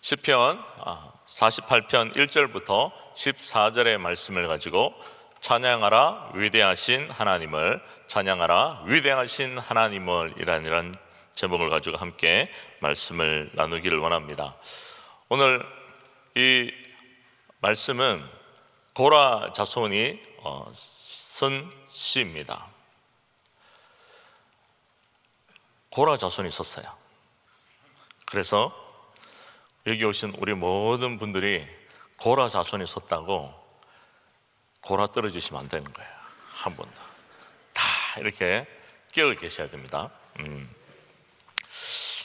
시편 48편 1절부터 14절의 말씀을 가지고 찬양하라 위대하신 하나님을, 찬양하라 위대하신 하나님을 이라는 제목을 가지고 함께 말씀을 나누기를 원합니다. 오늘 이 말씀은 고라 자손이 쓴 시입니다. 고라 자손이 썼어요. 그래서 여기 오신 우리 모든 분들이 고라 자손이 썼다고 고라 떨어지시면 안 되는 거예요. 한 번도 다 이렇게 깨어 계셔야 됩니다.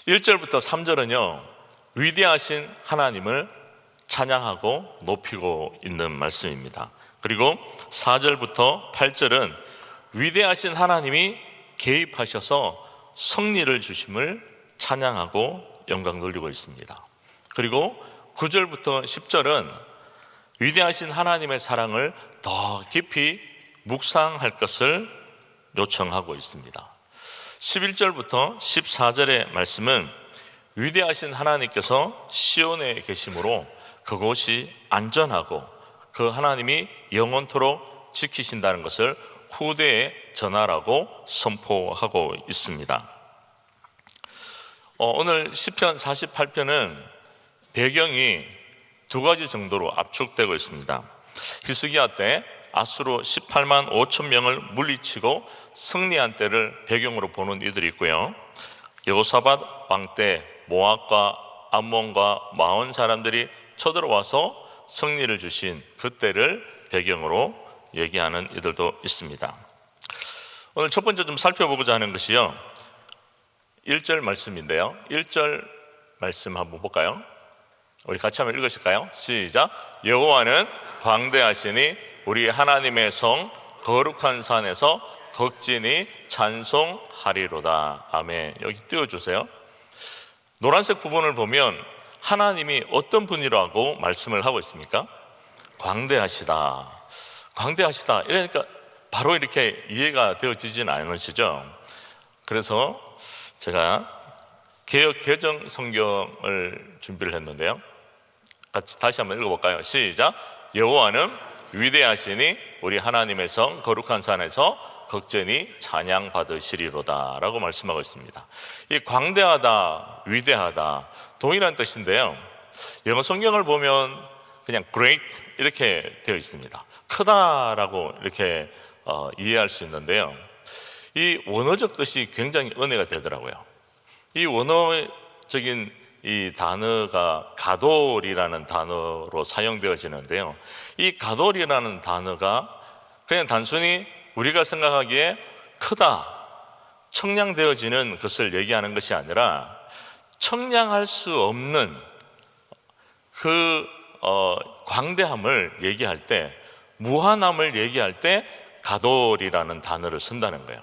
1절부터 3절은요 위대하신 하나님을 찬양하고 높이고 있는 말씀입니다. 그리고 4절부터 8절은 위대하신 하나님이 개입하셔서 승리를 주심을 찬양하고 영광 돌리고 있습니다. 그리고 9절부터 10절은 위대하신 하나님의 사랑을 더 깊이 묵상할 것을 요청하고 있습니다. 11절부터 14절의 말씀은 위대하신 하나님께서 시온에 계심으로 그곳이 안전하고 그 하나님이 영원토록 지키신다는 것을 후대에 전하라고 선포하고 있습니다. 오늘 시편 48편은 배경이 두 가지 정도로 압축되고 있습니다. 히스기야 때 아수르 18만 5천 명을 물리치고 승리한 때를 배경으로 보는 이들이 있고요, 여호사밧 왕 때 모압과 암몬과 마온 사람들이 쳐들어와서 승리를 주신 그때를 배경으로 얘기하는 이들도 있습니다. 오늘 첫 번째 좀 살펴보고자 하는 것이요 1절 말씀인데요, 1절 말씀 한번 볼까요? 우리 같이 한번 읽으실까요? 시작. 여호와는 광대하시니 우리 하나님의 성 거룩한 산에서 극진히 찬송하리로다. 아멘. 여기 띄워주세요. 노란색 부분을 보면 하나님이 어떤 분이라고 말씀을 하고 있습니까? 광대하시다. 광대하시다 이러니까 바로 이렇게 이해가 되어지진 않으시죠? 그래서 제가 개역 개정 성경을 준비를 했는데요, 같이 다시 한번 읽어볼까요? 시작. 여호와는 위대하시니 우리 하나님의 성 거룩한 산에서 극진히 찬양 받으시리로다 라고 말씀하고 있습니다. 이 광대하다, 위대하다 동일한 뜻인데요, 영어 성경을 보면 그냥 great 이렇게 되어 있습니다. 크다라고 이렇게 이해할 수 있는데요, 이 원어적 뜻이 굉장히 은혜가 되더라고요. 이 원어적인 이 단어가 가돌이라는 단어로 사용되어지는데요, 이 가돌이라는 단어가 그냥 단순히 우리가 생각하기에 크다, 청량되어지는 것을 얘기하는 것이 아니라 청량할 수 없는 그 광대함을 얘기할 때, 무한함을 얘기할 때 가돌이라는 단어를 쓴다는 거예요.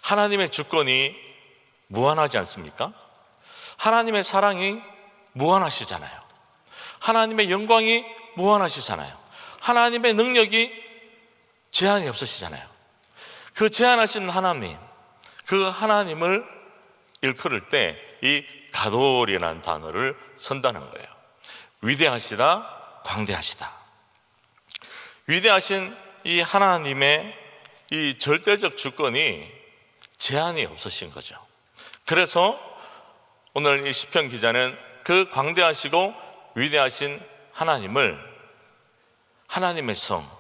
하나님의 주권이 무한하지 않습니까? 하나님의 사랑이 무한하시잖아요. 하나님의 영광이 무한하시잖아요. 하나님의 능력이 제한이 없으시잖아요. 그 제한하신 하나님, 그 하나님을 일컬을 때 이 가돌이라는 단어를 쓴다는 거예요. 위대하시다, 광대하시다. 위대하신 이 하나님의 이 절대적 주권이 제한이 없으신 거죠. 그래서 오늘 이 시편 기자는 그 광대하시고 위대하신 하나님을 하나님의 성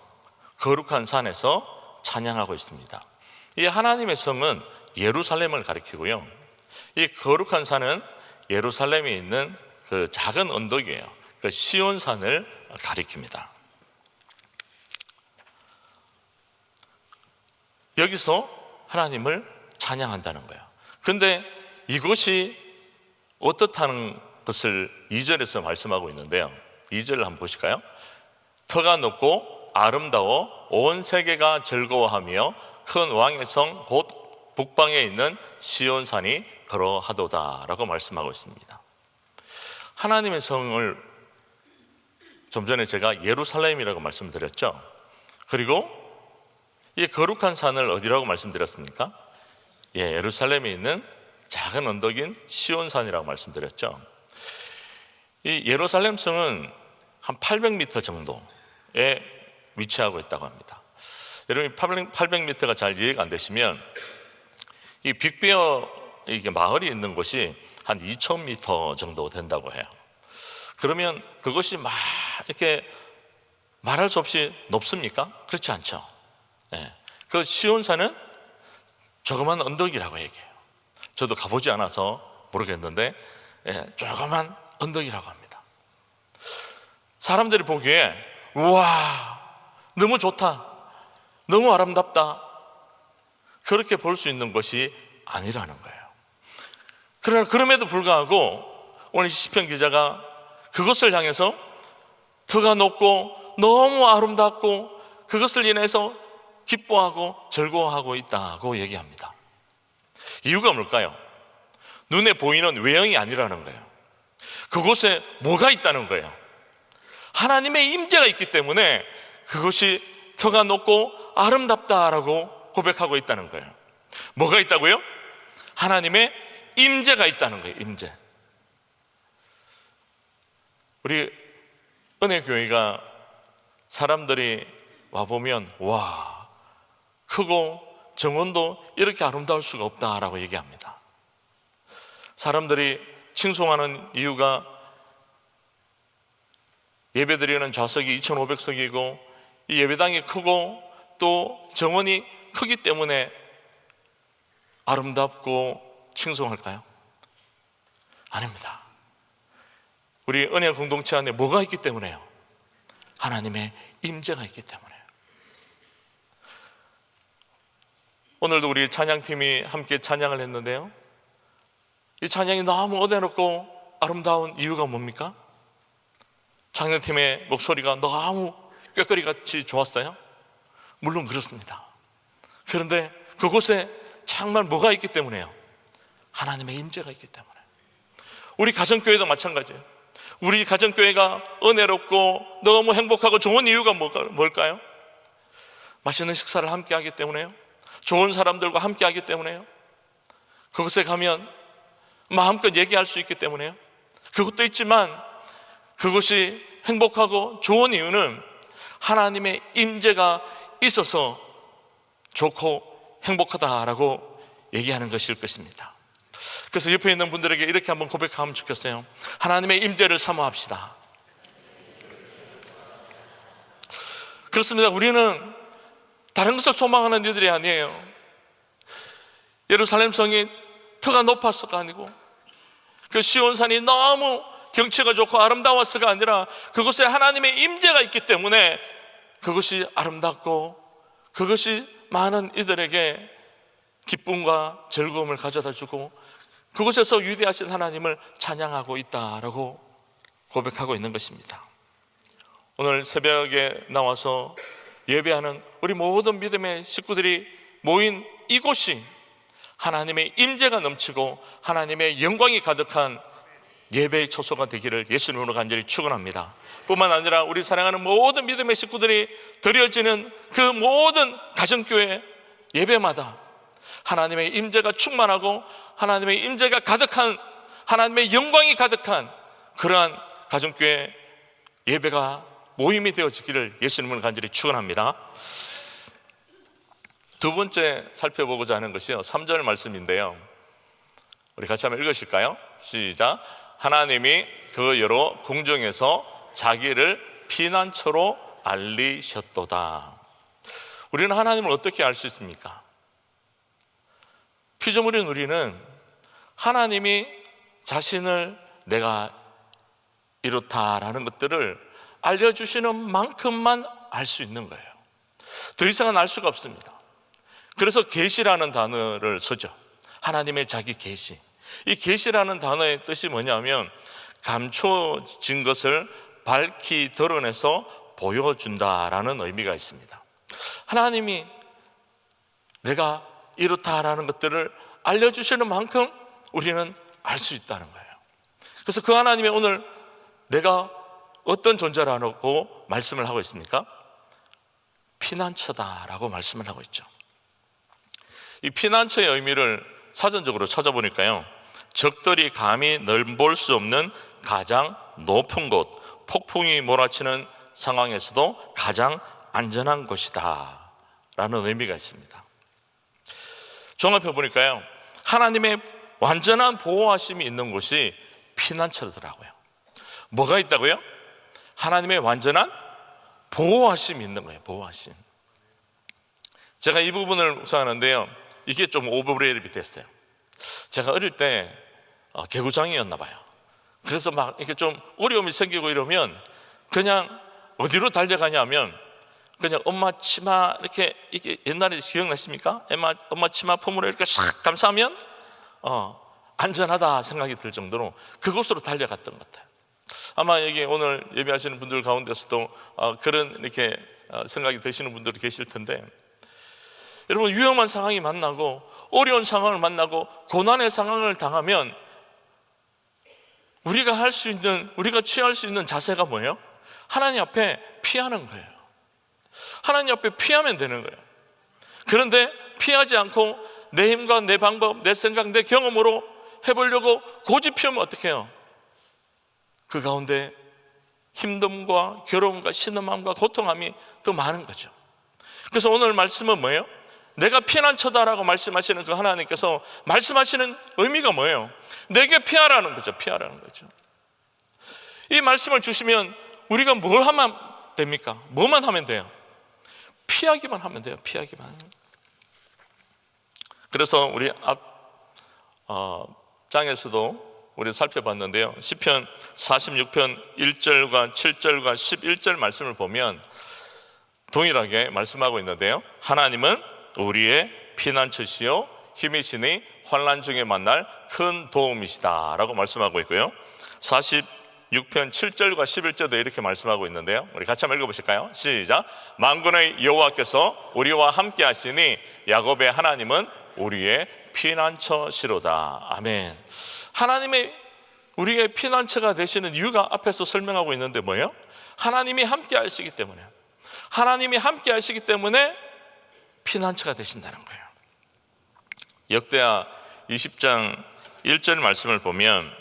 거룩한 산에서 찬양하고 있습니다. 이 하나님의 성은 예루살렘을 가리키고요, 이 거룩한 산은 예루살렘에 있는 그 작은 언덕이에요. 그 시온산을 가리킵니다. 여기서 하나님을 찬양한다는 거예요. 그런데 이곳이 어떻다는 것을 2절에서 말씀하고 있는데요, 2절을 한번 보실까요? 터가 높고 아름다워 온 세계가 즐거워하며 큰 왕의 성 곧 북방에 있는 시온산이 그러하도다 라고 말씀하고 있습니다. 하나님의 성을 좀 전에 제가 예루살렘이라고 말씀드렸죠. 그리고 이 거룩한 산을 어디라고 말씀드렸습니까? 예루살렘에 있는 작은 언덕인 시온산이라고 말씀드렸죠. 이 예루살렘 성은 한 800m 정도에 위치하고 있다고 합니다. 여러분 800m가 잘 이해가 안 되시면 이 빅베어 이게 마을이 있는 곳이 한 2000m 정도 된다고 해요. 그러면 그것이 막 이렇게 말할 수 없이 높습니까? 그렇지 않죠. 네. 그 시온산은 조그만 언덕이라고 얘기해요. 저도 가보지 않아서 모르겠는데 조그만 언덕이라고 합니다. 사람들이 보기에 우와 너무 좋다, 너무 아름답다, 그렇게 볼 수 있는 것이 아니라는 거예요. 그러나 그럼에도 불구하고 오늘 시편 기자가 그것을 향해서 터가 높고 너무 아름답고 그것을 인해서 기뻐하고 즐거워하고 있다고 얘기합니다. 이유가 뭘까요? 눈에 보이는 외형이 아니라는 거예요. 그곳에 뭐가 있다는 거예요? 하나님의 임재가 있기 때문에 그것이 터가 높고 아름답다라고 고백하고 있다는 거예요. 뭐가 있다고요? 하나님의 임재가 있다는 거예요. 임재. 우리 은혜교회가 사람들이 와보면 와 크고 정원도 이렇게 아름다울 수가 없다라고 얘기합니다. 사람들이 칭송하는 이유가 예배드리는 좌석이 2500석이고 이 예배당이 크고 또 정원이 크기 때문에 아름답고 칭송할까요? 아닙니다. 우리 은혜 공동체 안에 뭐가 있기 때문에요? 하나님의 임재가 있기 때문에요. 오늘도 우리 찬양팀이 함께 찬양을 했는데요, 이 찬양이 너무 어대놓고 아름다운 이유가 뭡니까? 찬양팀의 목소리가 너무 꾀꼬리같이 좋았어요? 물론 그렇습니다. 그런데 그곳에 정말 뭐가 있기 때문에요? 하나님의 임재가 있기 때문에. 우리 가정교회도 마찬가지예요. 우리 가정교회가 은혜롭고 너무 행복하고 좋은 이유가 뭘까요? 맛있는 식사를 함께 하기 때문에요. 좋은 사람들과 함께 하기 때문에요. 그곳에 가면 마음껏 얘기할 수 있기 때문에요. 그것도 있지만 그것이 행복하고 좋은 이유는 하나님의 임재가 있어서 좋고 행복하다라고 얘기하는 것일 것입니다. 그래서 옆에 있는 분들에게 이렇게 한번 고백하면 좋겠어요. 하나님의 임재를 사모합시다. 그렇습니다. 우리는 다른 것을 소망하는 이들이 아니에요. 예루살렘 성이 터가 높았어가 아니고 그 시온산이 너무 경치가 좋고 아름다웠어가 아니라 그곳에 하나님의 임재가 있기 때문에 그것이 아름답고 그것이 많은 이들에게 기쁨과 즐거움을 가져다 주고 그곳에서 위대하신 하나님을 찬양하고 있다라고 고백하고 있는 것입니다. 오늘 새벽에 나와서 예배하는 우리 모든 믿음의 식구들이 모인 이곳이 하나님의 임재가 넘치고 하나님의 영광이 가득한 예배의 초소가 되기를 예수님으로 간절히 축원합니다. 뿐만 아니라 우리 사랑하는 모든 믿음의 식구들이 드려지는 그 모든 가정교회 예배마다 하나님의 임재가 충만하고 하나님의 임재가 가득한, 하나님의 영광이 가득한 그러한 가정교회 예배가 모임이 되어지기를 예수님을 간절히 축원합니다. 두 번째 살펴보고자 하는 것이요 3절 말씀인데요, 우리 같이 한번 읽으실까요? 시작. 하나님이 그 여러 궁중에서 자기를 피난처로 알리셨도다. 우리는 하나님을 어떻게 알 수 있습니까? 피조물인 우리는 하나님이 자신을 내가 이렇다라는 것들을 알려주시는 만큼만 알 수 있는 거예요. 더 이상은 알 수가 없습니다. 그래서 계시라는 단어를 쓰죠. 하나님의 자기 계시. 이 계시라는 단어의 뜻이 뭐냐면 감춰진 것을 밝히 드러내서 보여준다라는 의미가 있습니다. 하나님이 내가 이렇다라는 것들을 알려주시는 만큼 우리는 알 수 있다는 거예요. 그래서 그 하나님이 오늘 내가 어떤 존재라고 말씀을 하고 있습니까? 피난처다라고 말씀을 하고 있죠. 이 피난처의 의미를 사전적으로 찾아보니까요, 적들이 감히 넘볼 수 없는 가장 높은 곳, 폭풍이 몰아치는 상황에서도 가장 안전한 곳이다 라는 의미가 있습니다. 종합해 보니까요, 하나님의 완전한 보호하심이 있는 곳이 피난처더라고요. 뭐가 있다고요? 하나님의 완전한 보호하심이 있는 거예요. 보호하심. 제가 이 부분을 묵상하는데요, 이게 좀 오버레일이 됐어요. 제가 어릴 때 개구장이었나 봐요. 그래서 막 이렇게 좀 어려움이 생기고 이러면 그냥 어디로 달려가냐면 그냥 엄마 치마 이렇게 옛날에 기억나십니까? 엄마 치마 품으로 이렇게 싹 감싸면 안전하다 생각이 들 정도로 그곳으로 달려갔던 것 같아요. 아마 여기 오늘 예배하시는 분들 가운데서도 그런 이렇게 생각이 드시는 분들이 계실 텐데, 여러분, 위험한 상황이 만나고 어려운 상황을 만나고 고난의 상황을 당하면 우리가 할 수 있는, 우리가 취할 수 있는 자세가 뭐예요? 하나님 앞에 피하는 거예요. 하나님 앞에 피하면 되는 거예요. 그런데 피하지 않고 내 힘과 내 방법, 내 생각, 내 경험으로 해보려고 고집 피우면 어떻게 해요? 그 가운데 힘듦과 괴로움과 신음함과 고통함이 더 많은 거죠. 그래서 오늘 말씀은 뭐예요? 내가 피난처다라고 말씀하시는 그 하나님께서 말씀하시는 의미가 뭐예요? 내게 피하라는 거죠. 피하라는 거죠. 이 말씀을 주시면 우리가 뭘 하면 됩니까? 뭐만 하면 돼요? 피하기만 하면 돼요. 피하기만. 그래서 우리 앞 장에서도 우리 살펴봤는데요, 시편 46편 1절과 7절과 11절 말씀을 보면 동일하게 말씀하고 있는데요, 하나님은 우리의 피난처시요 힘이시니 환난 중에 만날 큰 도움이시다 라고 말씀하고 있고요, 46편 7절과 11절도 이렇게 말씀하고 있는데요, 우리 같이 한번 읽어보실까요? 시작. 만군의 여호와께서 우리와 함께 하시니 야곱의 하나님은 우리의 피난처시로다. 아멘. 하나님의 우리의 피난처가 되시는 이유가 앞에서 설명하고 있는데 뭐예요? 하나님이 함께 하시기 때문에, 하나님이 함께 하시기 때문에 피난처가 되신다는 거예요. 역대하 20장 1절 말씀을 보면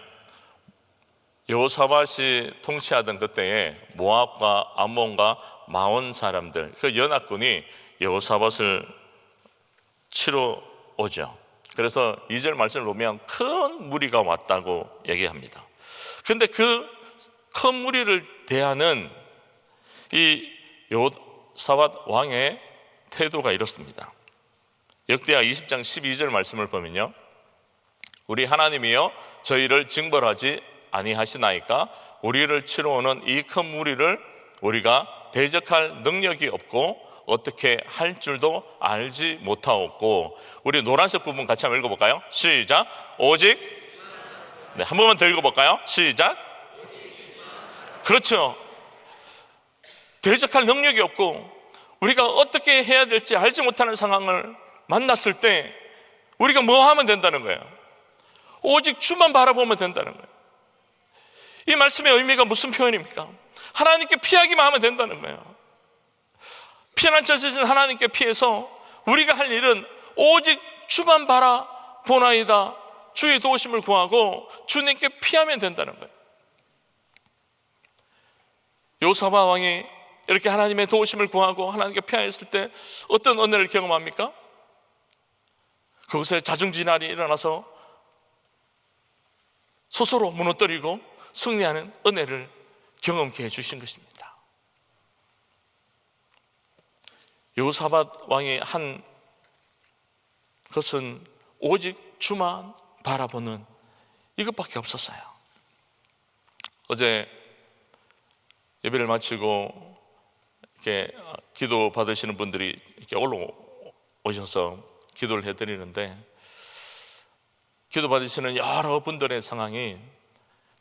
여호사밧이 통치하던 그때에 모압과 암몬과 마온 사람들, 그 연합군이 여호사밧을 치러 오죠. 그래서 2절 말씀을 보면 큰 무리가 왔다고 얘기합니다. 그런데 그 큰 무리를 대하는 이 여호사밧 왕의 태도가 이렇습니다. 역대하 20장 12절 말씀을 보면요, 우리 하나님이여 저희를 징벌하지 아니하시나이까 우리를 치러 오는 이 큰 무리를 우리가 대적할 능력이 없고 어떻게 할 줄도 알지 못하옵고. 우리 노란색 부분 같이 한번 읽어볼까요? 시작. 오직, 네, 한 번만 더 읽어볼까요? 시작. 그렇죠. 대적할 능력이 없고 우리가 어떻게 해야 될지 알지 못하는 상황을 만났을 때 우리가 뭐 하면 된다는 거예요? 오직 주만 바라보면 된다는 거예요. 이 말씀의 의미가 무슨 표현입니까? 하나님께 피하기만 하면 된다는 거예요. 피난처 주신 하나님께 피해서 우리가 할 일은 오직 주만 바라보나이다. 주의 도우심을 구하고 주님께 피하면 된다는 거예요. 여호사밧 왕이 이렇게 하나님의 도우심을 구하고 하나님께 피하였을 때 어떤 은혜를 경험합니까? 그곳에 자중진할이 일어나서 스스로 무너뜨리고 승리하는 은혜를 경험케 해주신 것입니다. 여호사밧 왕이 한 것은 오직 주만 바라보는 이것밖에 없었어요. 어제 예배를 마치고 이렇게 기도 받으시는 분들이 이렇게 올라오셔서 기도를 해드리는데, 기도 받으시는 여러 분들의 상황이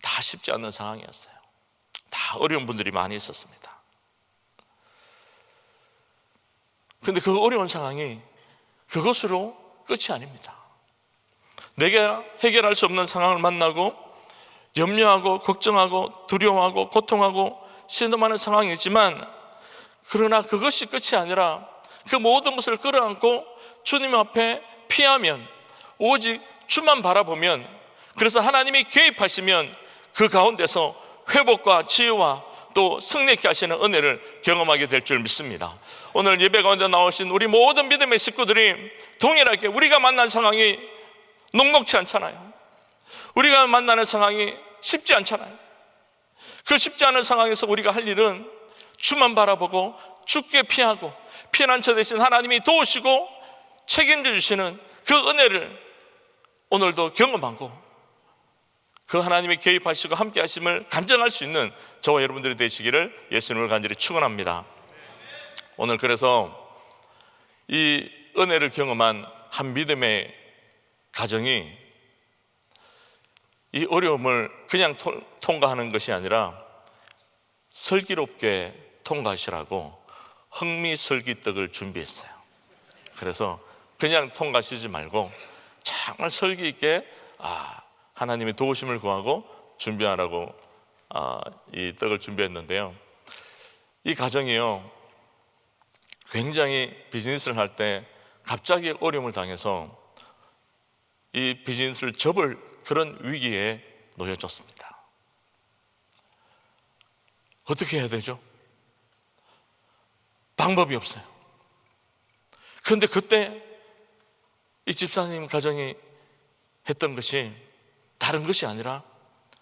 다 쉽지 않은 상황이었어요. 다 어려운 분들이 많이 있었습니다. 그런데 그 어려운 상황이 그것으로 끝이 아닙니다. 내가 해결할 수 없는 상황을 만나고 염려하고 걱정하고 두려워하고 고통하고 신음하는 상황이지만, 그러나 그것이 끝이 아니라 그 모든 것을 끌어안고 주님 앞에 피하면, 오직 주만 바라보면, 그래서 하나님이 개입하시면 그 가운데서 회복과 치유와 또 승리케 하시는 은혜를 경험하게 될 줄 믿습니다. 오늘 예배 가운데 나오신 우리 모든 믿음의 식구들이 동일하게 우리가 만난 상황이 녹록치 않잖아요. 우리가 만나는 상황이 쉽지 않잖아요. 그 쉽지 않은 상황에서 우리가 할 일은 주만 바라보고 주께 피하고 피난처 대신 하나님이 도우시고 책임져 주시는 그 은혜를 오늘도 경험하고 그 하나님이 개입하시고 함께 하심을 간증할 수 있는 저와 여러분들이 되시기를 예수님을 간절히 축원합니다. 오늘 그래서 이 은혜를 경험한 한 믿음의 가정이 이 어려움을 그냥 통과하는 것이 아니라 슬기롭게 통과하시라고 흥미설기떡을 준비했어요. 그래서 그냥 통과하시지 말고 정말 설기 있게 하나님의 도우심을 구하고 준비하라고 이 떡을 준비했는데요. 이 가정이요, 굉장히 비즈니스를 할 때 갑자기 어려움을 당해서 이 비즈니스를 접을 그런 위기에 놓여졌습니다. 어떻게 해야 되죠? 방법이 없어요. 그런데 그때 이 집사님 가정이 했던 것이 다른 것이 아니라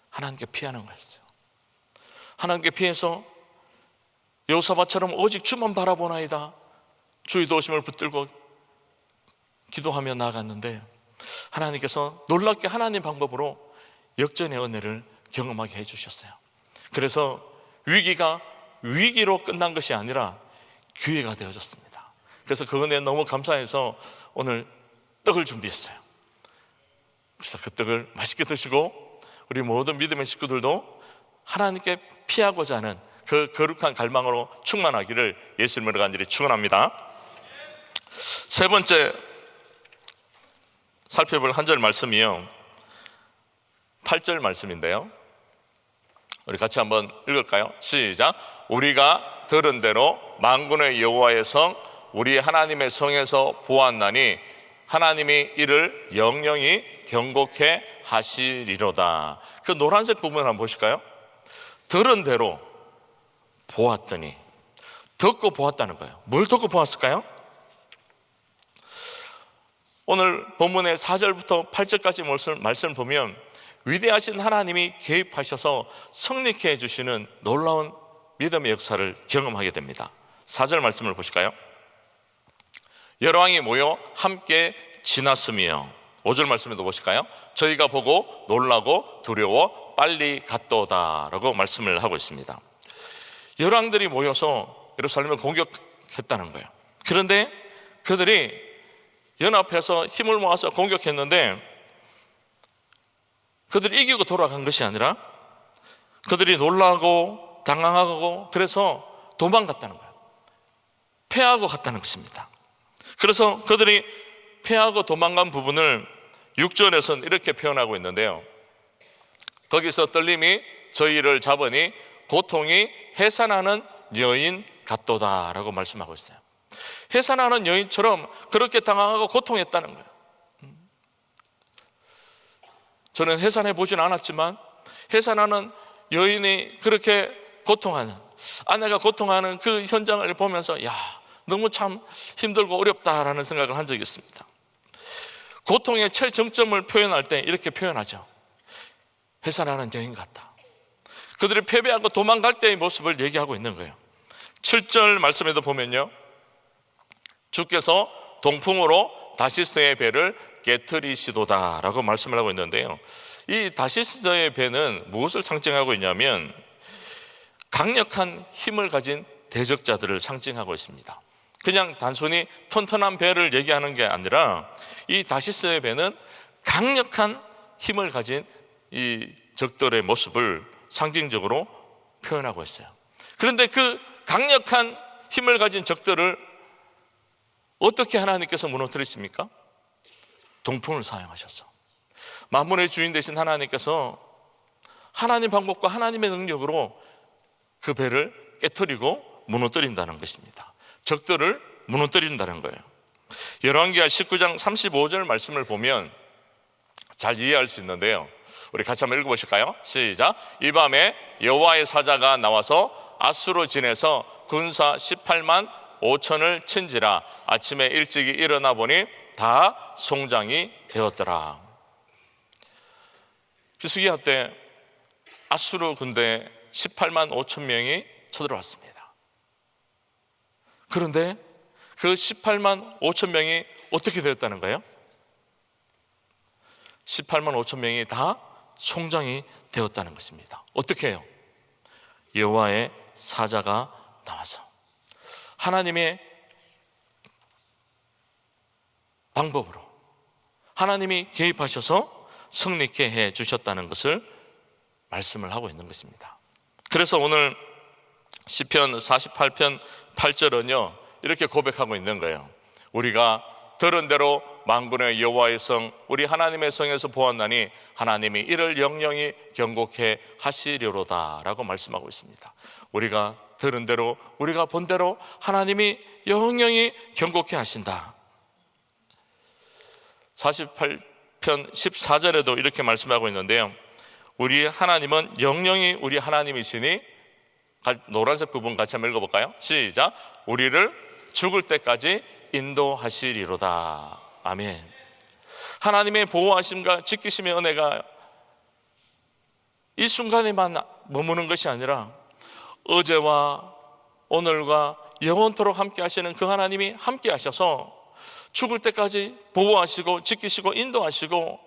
하나님께 피하는 거였어요. 하나님께 피해서 여호사밧처럼 오직 주만 바라보나이다 주의 도우심을 붙들고 기도하며 나아갔는데 하나님께서 놀랍게 하나님 방법으로 역전의 은혜를 경험하게 해주셨어요. 그래서 위기가 위기로 끝난 것이 아니라 기회가 되어졌습니다. 그래서 그 은혜에 너무 감사해서 오늘 떡을 준비했어요. 그래서 그 떡을 맛있게 드시고 우리 모든 믿음의 식구들도 하나님께 피하고자 하는 그 거룩한 갈망으로 충만하기를 예수님으로 간절히 축원합니다. 세 번째 살펴볼 한 절 말씀이요, 8절 말씀인데요. 우리 같이 한번 읽을까요? 시작. 우리가 들은 대로 만군의 여호와의 성 우리 하나님의 성에서 보았나니 하나님이 이를 영영히 경고케 하시리로다. 그 노란색 부분 한번 보실까요? 들은 대로 보았더니, 듣고 보았다는 거예요. 뭘 듣고 보았을까요? 오늘 본문의 4절부터 8절까지 말씀을 보면 위대하신 하나님이 개입하셔서 성립케 해주시는 놀라운 믿음의 역사를 경험하게 됩니다. 4절 말씀을 보실까요? 여러 왕이 모여 함께 지났으며, 5절 말씀에도 보실까요? 저희가 보고 놀라고 두려워 빨리 갔도다 라고 말씀을 하고 있습니다. 여러 왕들이 모여서 예루살렘을 공격했다는 거예요. 그런데 그들이 연합해서 힘을 모아서 공격했는데 그들이 이기고 돌아간 것이 아니라 그들이 놀라고 당황하고 그래서 도망갔다는 거예요. 패하고 갔다는 것입니다. 그래서 그들이 패하고 도망간 부분을 6절에서는 이렇게 표현하고 있는데요. 거기서 떨림이 저희를 잡으니 고통이 해산하는 여인 같도다 라고 말씀하고 있어요. 해산하는 여인처럼 그렇게 당황하고 고통했다는 거예요. 저는 해산해 보진 않았지만 해산하는 여인이 그렇게 고통하는, 아내가 고통하는 그 현장을 보면서 너무 참 힘들고 어렵다라는 생각을 한 적이 있습니다. 고통의 최정점을 표현할 때 이렇게 표현하죠. 해산하는 여인 같다. 그들이 패배하고 도망갈 때의 모습을 얘기하고 있는 거예요. 7절 말씀에도 보면요, 주께서 동풍으로 다시스의 배를 깨트리시도다 라고 말씀을 하고 있는데요, 이 다시스의 배는 무엇을 상징하고 있냐면 강력한 힘을 가진 대적자들을 상징하고 있습니다. 그냥 단순히 튼튼한 배를 얘기하는 게 아니라 이 다시스의 배는 강력한 힘을 가진 이 적들의 모습을 상징적으로 표현하고 있어요. 그런데 그 강력한 힘을 가진 적들을 어떻게 하나님께서 무너뜨리십니까? 동풍을 사용하셔서 만물의 주인 되신 하나님께서 하나님 방법과 하나님의 능력으로 그 배를 깨트리고 무너뜨린다는 것입니다. 적들을 무너뜨린다는 거예요. 열왕기하 19장 35절 말씀을 보면 잘 이해할 수 있는데요, 우리 같이 한번 읽어보실까요? 시작. 이 밤에 여호와의 사자가 나와서 앗수르 진에서 군사 18만 5천을 친지라. 아침에 일찍이 일어나 보니 다 송장이 되었더라. 히스기야 때 앗수르 군대 18만 5천 명이 쳐들어왔습니다. 그런데 그 18만 5천 명이 어떻게 되었다는 거예요? 18만 5천 명이 다 송장이 되었다는 것입니다. 어떻게 해요? 여호와의 사자가 나와서 하나님의 방법으로 하나님이 개입하셔서 승리케 해 주셨다는 것을 말씀을 하고 있는 것입니다. 그래서 오늘 시편 48편 8절은요 이렇게 고백하고 있는 거예요. 우리가 들은 대로 만군의 여호와의 성 우리 하나님의 성에서 보았나니 하나님이 이를 영영히 경고케 하시려로다 라고 말씀하고 있습니다. 우리가 들은 대로 우리가 본 대로 하나님이 영영히 경고케 하신다. 48편 14절에도 이렇게 말씀하고 있는데요, 우리 하나님은 영영히 우리 하나님이시니, 노란색 부분 같이 한번 읽어볼까요? 시작. 우리를 죽을 때까지 인도하시리로다. 아멘. 하나님의 보호하심과 지키심의 은혜가 이 순간에만 머무는 것이 아니라 어제와 오늘과 영원토록 함께 하시는 그 하나님이 함께 하셔서 죽을 때까지 보호하시고 지키시고 인도하시고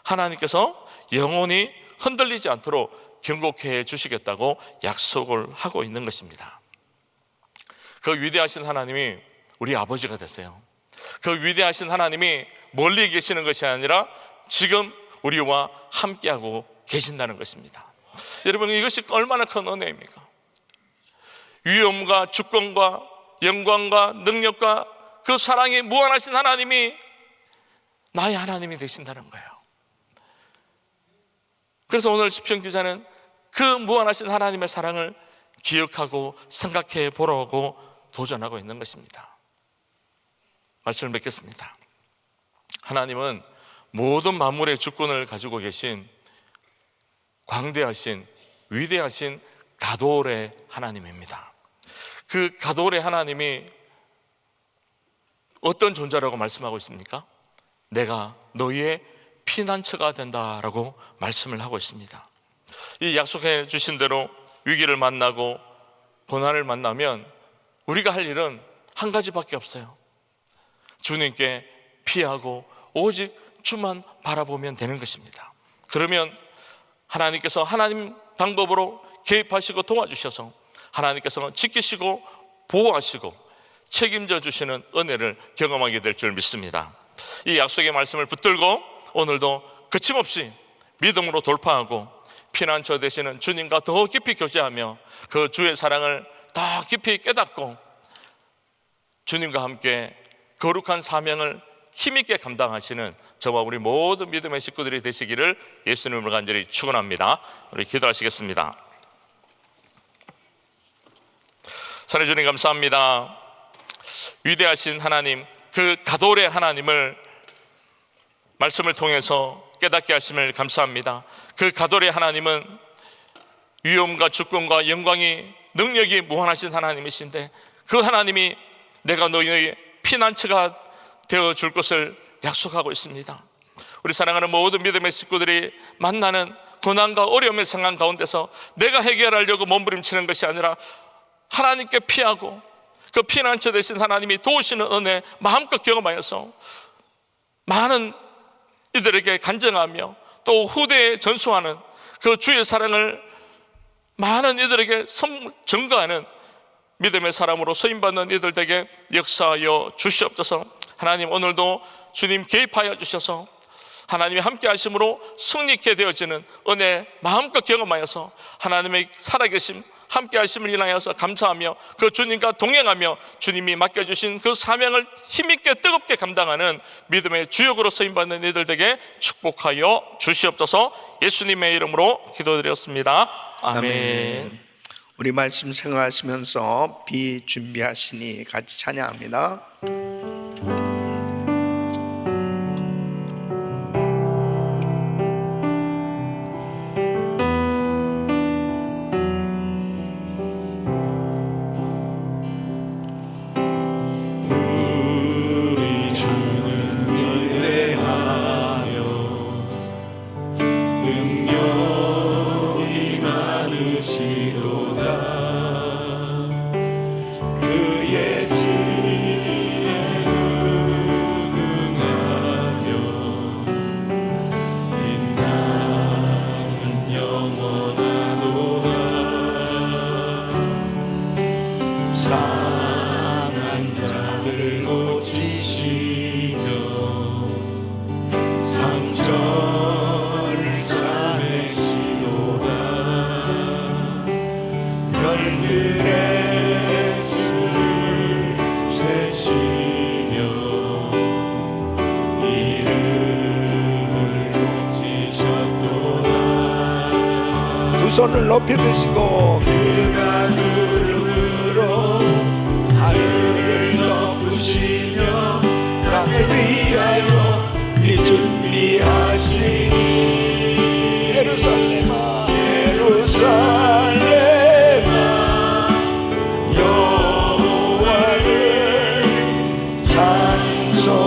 하나님께서 영원히 흔들리지 않도록 경고케 해 주시겠다고 약속을 하고 있는 것입니다. 그 위대하신 하나님이 우리 아버지가 됐어요. 그 위대하신 하나님이 멀리 계시는 것이 아니라 지금 우리와 함께하고 계신다는 것입니다. 여러분, 이것이 얼마나 큰 은혜입니까? 위엄과 주권과 영광과 능력과 그 사랑이 무한하신 하나님이 나의 하나님이 되신다는 거예요. 그래서 오늘 시편 기자는 그 무한하신 하나님의 사랑을 기억하고 생각해 보라고 도전하고 있는 것입니다. 말씀을 맺겠습니다. 하나님은 모든 만물의 주권을 가지고 계신 광대하신 위대하신 가돌의 하나님입니다. 그 가돌의 하나님이 어떤 존재라고 말씀하고 있습니까? 내가 너희의 피난처가 된다라고 말씀을 하고 있습니다. 이 약속해 주신 대로 위기를 만나고 고난을 만나면 우리가 할 일은 한 가지밖에 없어요. 주님께 피하고 오직 주만 바라보면 되는 것입니다. 그러면 하나님께서 하나님 방법으로 개입하시고 도와주셔서 하나님께서는 지키시고 보호하시고 책임져 주시는 은혜를 경험하게 될 줄 믿습니다. 이 약속의 말씀을 붙들고 오늘도 거침없이 믿음으로 돌파하고 피난처 되시는 주님과 더 깊이 교제하며 그 주의 사랑을 더 깊이 깨닫고 주님과 함께 거룩한 사명을 힘있게 감당하시는 저와 우리 모든 믿음의 식구들이 되시기를 예수님으로 간절히 축원합니다. 우리 기도하시겠습니다. 사랑해 주님 감사합니다. 위대하신 하나님, 그 가돌의 하나님을 말씀을 통해서 깨닫게 하심을 감사합니다. 그 가돌의 하나님은 위엄과 주권과 영광이 능력이 무한하신 하나님이신데 그 하나님이 내가 너희의 피난처가 되어줄 것을 약속하고 있습니다. 우리 사랑하는 모든 믿음의 식구들이 만나는 고난과 어려움의 상황 가운데서 내가 해결하려고 몸부림치는 것이 아니라 하나님께 피하고 그 피난처 되신 하나님이 도우시는 은혜 마음껏 경험하여서 많은 이들에게 간증하며 또 후대에 전수하는 그 주의 사랑을 많은 이들에게 증거하는 믿음의 사람으로 쓰임받는 이들에게 역사하여 주시옵소서. 하나님, 오늘도 주님 개입하여 주셔서 하나님이 함께 하심으로 승리케 되어지는 은혜 마음껏 경험하여서 하나님의 살아계심 함께 하심을 인하여서 감사하며 그 주님과 동행하며 주님이 맡겨주신 그 사명을 힘있게 뜨겁게 감당하는 믿음의 주역으로 쓰임받는 이들에게 축복하여 주시옵소서. 예수님의 이름으로 기도드렸습니다. 아멘. 우리 말씀 생각하시면서 비 준비하시니 같이 찬양합니다. 이루시도다. 그의 지혜로 응하며 인자는 영원하도다. 상한 자를 고치시며 상처를 싸매시도다. 별들의 수를 세시며 이름을 높이셨도다. 두 손을 높이 드시고 그가 구름으로 하늘을 덮으시며 땅을 위하여 비 준비하시니 예루살렘아 예루살렘아 여호와를 찬송할지어다.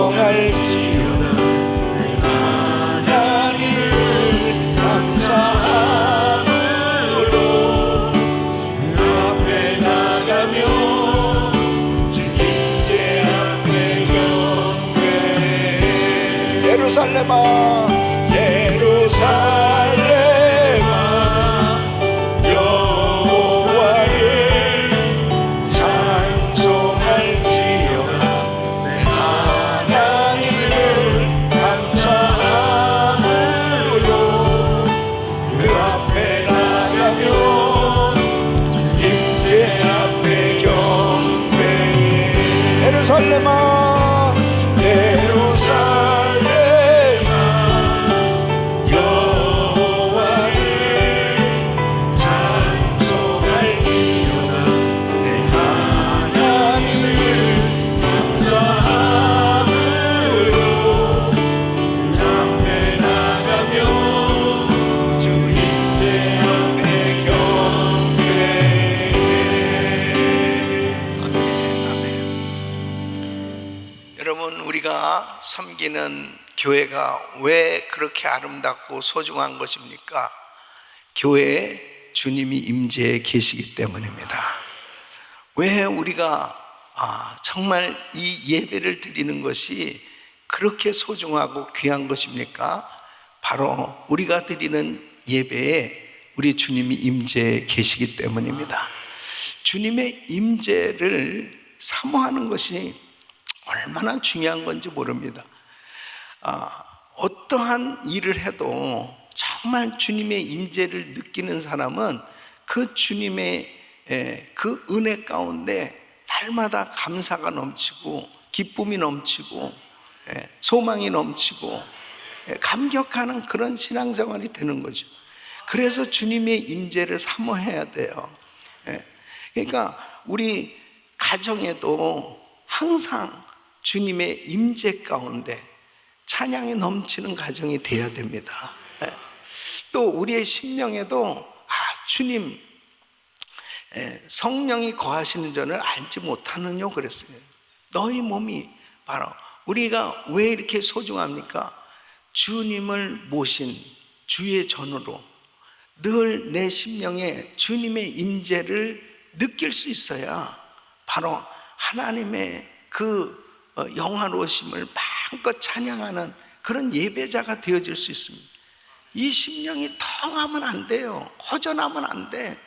하나님을 감사함으로 그 앞에 나가며 주 임재 앞에 경배해. 예루살렘아 예루살렘아 여호와를 찬송할지어다. 내 하나님을 감사함으로 그 앞에 나가며 임재 앞에 경배해. 예루살렘아 예루살렘아 여호와를 찬송할지어다. 내 하나님을 감사함으로 그 앞에 나가며 주 임재 앞에 경배해. 아멘 아멘. 여러분, 우리가 섬기는 교회가 왜 그렇게 아름답고 소중한 것입니까? 교회에 주님이 임재해 계시기 때문입니다. 왜 우리가 정말 이 예배를 드리는 것이 그렇게 소중하고 귀한 것입니까? 바로 우리가 드리는 예배에 우리 주님이 임재해 계시기 때문입니다. 주님의 임재를 사모하는 것이 얼마나 중요한 건지 모릅니다. 어떠한 일을 해도 정말 주님의 임재를 느끼는 사람은 그 주님의 그 은혜 가운데 날마다 감사가 넘치고 기쁨이 넘치고 소망이 넘치고 감격하는 그런 신앙생활이 되는 거죠. 그래서 주님의 임재를 사모해야 돼요. 그러니까 우리 가정에도 항상 주님의 임재 가운데 찬양이 넘치는 가정이 되어야 됩니다. 또 우리의 심령에도 주님 성령이 거하시는 줄을 알지 못하느뇨 그랬어요. 너희 몸이 바로 우리가 왜 이렇게 소중합니까? 주님을 모신 주의 전으로 늘 내 심령에 주님의 임재를 느낄 수 있어야 바로 하나님의 그 영화로우심을 마음껏 찬양하는 그런 예배자가 되어질 수 있습니다. 이 심령이 텅하면 안 돼요. 허전하면 안 돼.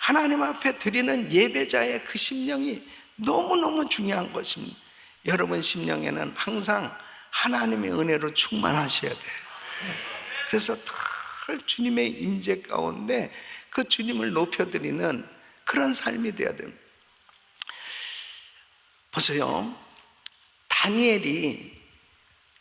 하나님 앞에 드리는 예배자의 그 심령이 너무너무 중요한 것입니다. 여러분 심령에는 항상 하나님의 은혜로 충만하셔야 돼요. 그래서 늘 주님의 임재 가운데 그 주님을 높여드리는 그런 삶이 되어야 됩니다. 보세요. 다니엘이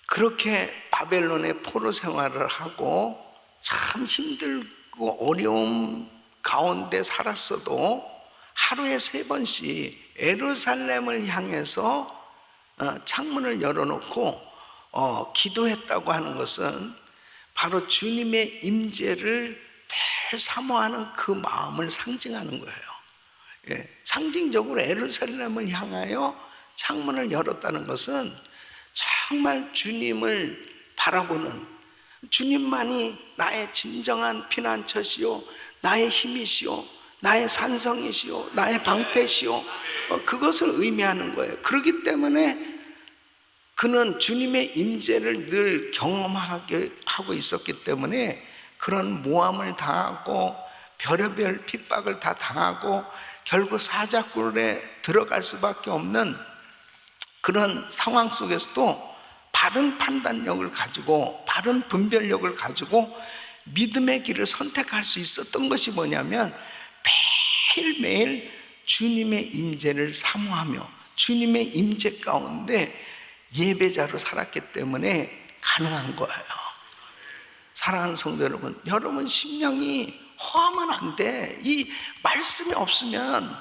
그렇게 바벨론의 포로 생활을 하고 참 힘들고 어려움 가운데 살았어도 하루에 3번씩 예루살렘을 향해서 창문을 열어놓고 기도했다고 하는 것은 바로 주님의 임재를 늘 사모하는 그 마음을 상징하는 거예요. 상징적으로 예루살렘을 향하여 창문을 열었다는 것은 정말 주님을 바라보는, 주님만이 나의 진정한 피난처시요 나의 힘이시오, 나의 산성이시오, 나의 방패시오, 그것을 의미하는 거예요. 그렇기 때문에 그는 주님의 임재를 늘 경험하게 하고 있었기 때문에 그런 모함을 당하고 별의별 핍박을 다 당하고 결국 사자굴에 들어갈 수밖에 없는 그런 상황 속에서도 바른 판단력을 가지고 바른 분별력을 가지고 믿음의 길을 선택할 수 있었던 것이 뭐냐면 매일매일 주님의 임재를 사모하며 주님의 임재 가운데 예배자로 살았기 때문에 가능한 거예요. 사랑하는 성도 여러분, 여러분 심령이 허하면 안 돼. 이 말씀이 없으면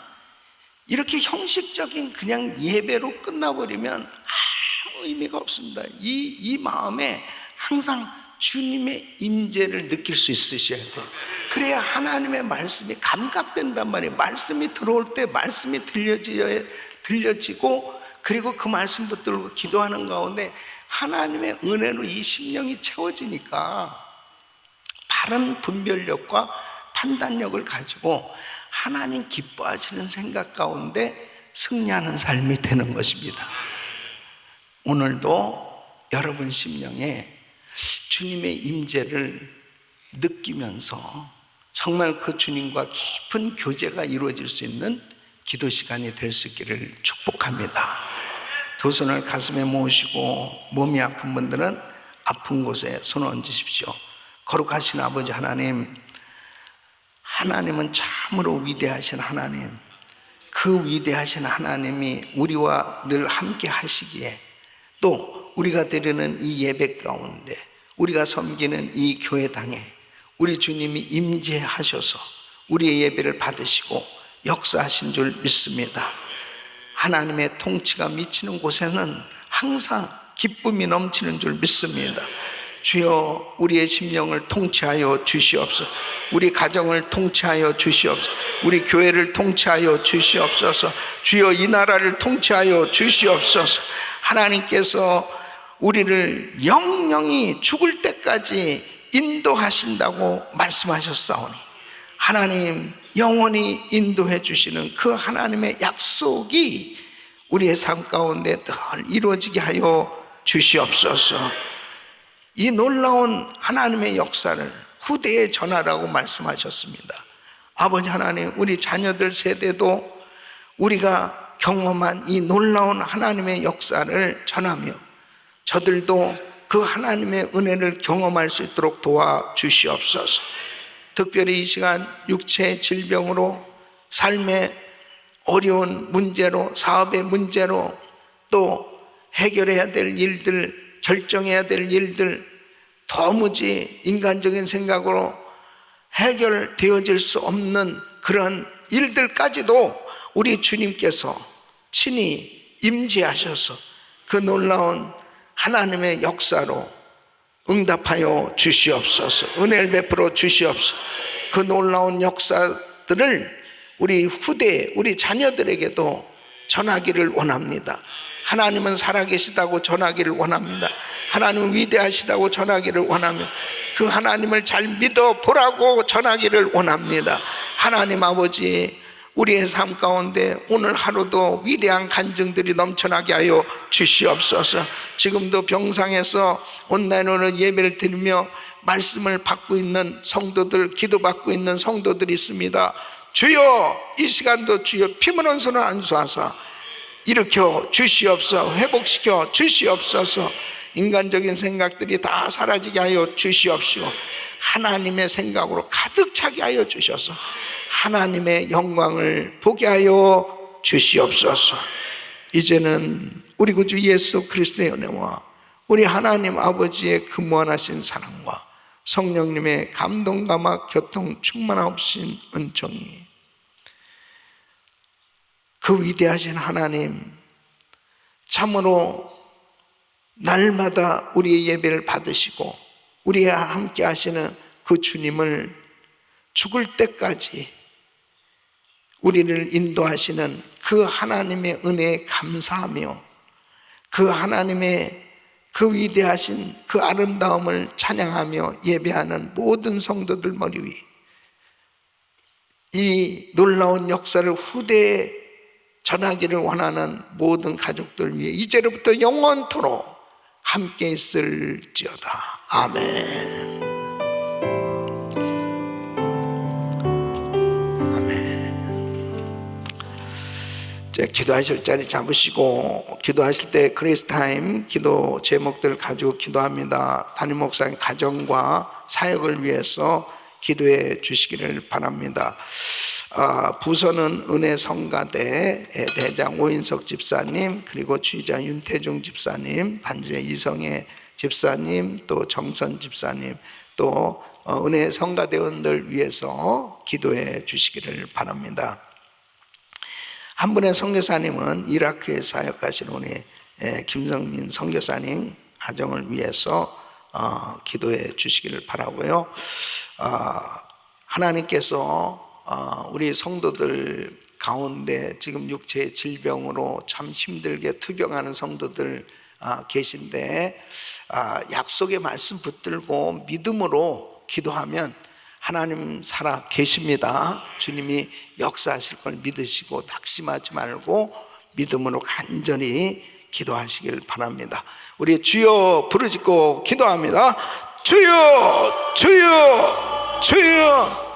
이렇게 형식적인 그냥 예배로 끝나버리면 아무 의미가 없습니다. 이 마음에 항상 주님의 임재를 느낄 수 있으셔야 돼요. 그래야 하나님의 말씀이 감각된단 말이에요. 말씀이 들어올 때 말씀이 들려지고 그리고 그 말씀 붙들고 기도하는 가운데 하나님의 은혜로 이 심령이 채워지니까 바른 분별력과 판단력을 가지고 하나님 기뻐하시는 생각 가운데 승리하는 삶이 되는 것입니다. 오늘도 여러분 심령에 주님의 임재를 느끼면서 정말 그 주님과 깊은 교제가 이루어질 수 있는 기도 시간이 될 수 있기를 축복합니다. 두 손을 가슴에 모으시고 몸이 아픈 분들은 아픈 곳에 손을 얹으십시오. 거룩하신 아버지 하나님, 하나님은 참으로 위대하신 하나님, 그 위대하신 하나님이 우리와 늘 함께 하시기에 또 우리가 드리는 이 예배 가운데 우리가 섬기는 이 교회당에 우리 주님이 임재하셔서 우리의 예배를 받으시고 역사하신 줄 믿습니다. 하나님의 통치가 미치는 곳에는 항상 기쁨이 넘치는 줄 믿습니다. 주여, 우리의 심령을 통치하여 주시옵소서. 우리 가정을 통치하여 주시옵소서. 우리 교회를 통치하여 주시옵소서. 주여, 이 나라를 통치하여 주시옵소서. 하나님께서 우리를 영영이 죽을 때까지 인도하신다고 말씀하셨사오니 하나님 영원히 인도해 주시는 그 하나님의 약속이 우리의 삶 가운데 늘 이루어지게 하여 주시옵소서. 이 놀라운 하나님의 역사를 후대에 전하라고 말씀하셨습니다. 아버지 하나님, 우리 자녀들 세대도 우리가 경험한 이 놀라운 하나님의 역사를 전하며 저들도 그 하나님의 은혜를 경험할 수 있도록 도와주시옵소서. 특별히 이 시간 육체의 질병으로 삶의 어려운 문제로 사업의 문제로 또 해결해야 될 일들, 결정해야 될 일들 도무지 인간적인 생각으로 해결되어질 수 없는 그런 일들까지도 우리 주님께서 친히 임재하셔서 그 놀라운 하나님의 역사로 응답하여 주시옵소서. 은혜를 베풀어 주시옵소서. 그 놀라운 역사들을 우리 후대, 우리 자녀들에게도 전하기를 원합니다. 하나님은 살아계시다고 전하기를 원합니다. 하나님은 위대하시다고 전하기를 원하며 그 하나님을 잘 믿어보라고 전하기를 원합니다. 하나님 아버지, 우리의 삶 가운데 오늘 하루도 위대한 간증들이 넘쳐나게 하여 주시옵소서. 지금도 병상에서 온라인으로 예배를 드리며 말씀을 받고 있는 성도들, 기도받고 있는 성도들이 있습니다. 주여, 이 시간도 주여 피문한 손을 안수하사 일으켜 주시옵소서. 회복시켜 주시옵소서. 인간적인 생각들이 다 사라지게 하여 주시옵시고 하나님의 생각으로 가득 차게 하여 주셔서 하나님의 영광을 보게 하여 주시옵소서. 이제는 우리 구주 예수 그리스도의 은혜와 우리 하나님 아버지의 그 무한하신 사랑과 성령님의 감동감화 교통 충만하신 은총이 그 위대하신 하나님, 참으로 날마다 우리의 예배를 받으시고 우리와 함께 하시는 그 주님을 죽을 때까지 우리를 인도하시는 그 하나님의 은혜에 감사하며 그 하나님의 그 위대하신 그 아름다움을 찬양하며 예배하는 모든 성도들 머리 위 이 놀라운 역사를 후대에 전하기를 원하는 모든 가족들 위해 이제로부터 영원토록 함께 있을지어다. 아멘. 이제 기도하실 자리 잡으시고, 기도하실 때 그리스타임 기도 제목들 가지고 기도합니다. 담임 목사님 가정과 사역을 위해서 기도해 주시기를 바랍니다. 부서는 은혜성가대 대장 오인석 집사님, 그리고 주의자 윤태중 집사님, 반주자 이성애 집사님, 또 정선 집사님, 또 은혜성가대원들 위해서 기도해 주시기를 바랍니다. 한 분의 선교사님은 이라크에 사역하시는 우리 김성민 선교사님 가정을 위해서 기도해 주시기를 바라고요. 하나님께서 우리 성도들 가운데 지금 육체의 질병으로 참 힘들게 투병하는 성도들 계신데, 약속의 말씀 붙들고 믿음으로 기도하면 하나님 살아 계십니다. 주님이 역사하실 걸 믿으시고 낙심하지 말고 믿음으로 간절히 기도하시길 바랍니다. 우리 주여 부르짖고 기도합니다. 주여, 주여, 주여.